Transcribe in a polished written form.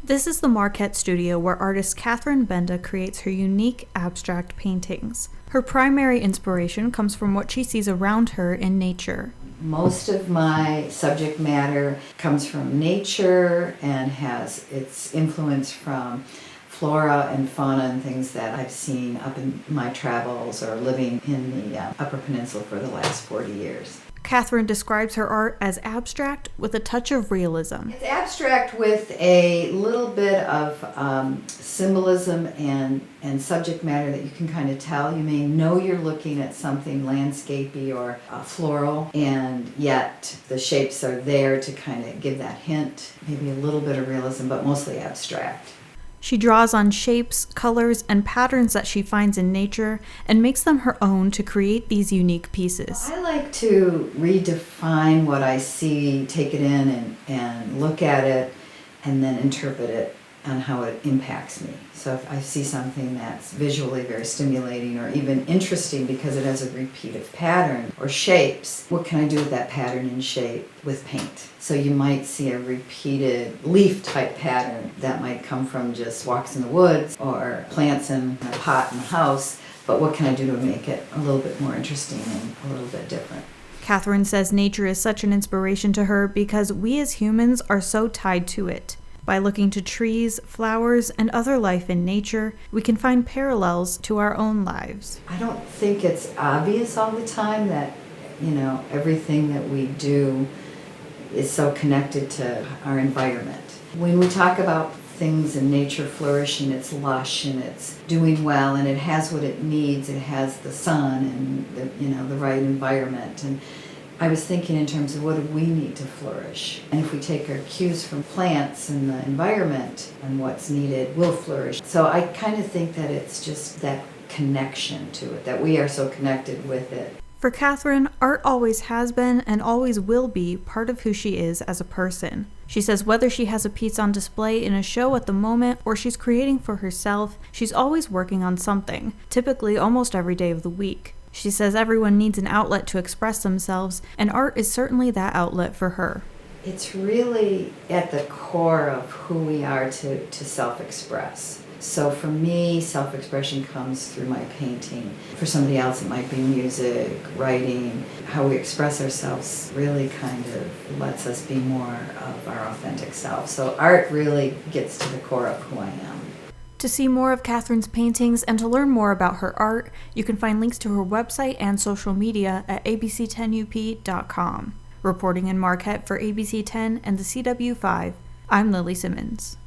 This is the Marquette studio where artist Catherine Benda creates her unique abstract paintings. Her primary inspiration comes from what she sees around her in nature. Most of my subject matter comes from nature and has its influence from flora and fauna and things that I've seen up in my travels or living in the Upper Peninsula for the last 40 years. Catherine describes her art as abstract with a touch of realism. It's abstract with a little bit of symbolism and subject matter that you can kind of tell. You may know you're looking at something landscapey or floral, and yet the shapes are there to kind of give that hint, maybe a little bit of realism, but mostly abstract. She draws on shapes, colors, and patterns that she finds in nature and makes them her own to create these unique pieces. I like to redefine what I see, take it in and look at it, and then interpret it on how it impacts me. So if I see something that's visually very stimulating or even interesting because it has a repeated pattern or shapes, what can I do with that pattern and shape with paint? So you might see a repeated leaf type pattern that might come from just walks in the woods or plants in a pot in the house, but what can I do to make it a little bit more interesting and a little bit different? Catherine says nature is such an inspiration to her because we as humans are so tied to it. By looking to trees, flowers, and other life in nature, we can find parallels to our own lives. I don't think it's obvious all the time that, everything that we do is so connected to our environment. When we talk about things in nature flourishing, it's lush and it's doing well and it has what it needs. It has the sun and the right environment. And I was thinking in terms of what do we need to flourish. And if we take our cues from plants and the environment and what's needed, we'll flourish. So I kind of think that it's just that connection to it, that we are so connected with it. For Catherine, art always has been and always will be part of who she is as a person. She says whether she has a piece on display in a show at the moment or she's creating for herself, she's always working on something, typically almost every day of the week. She says everyone needs an outlet to express themselves, and art is certainly that outlet for her. It's really at the core of who we are to self-express. So for me, self-expression comes through my painting. For somebody else, it might be music, writing. How we express ourselves really kind of lets us be more of our authentic self. So art really gets to the core of who I am. To see more of Catherine's paintings and to learn more about her art, you can find links to her website and social media at abc10up.com. Reporting in Marquette for ABC10 and the CW5, I'm Lily Simmons.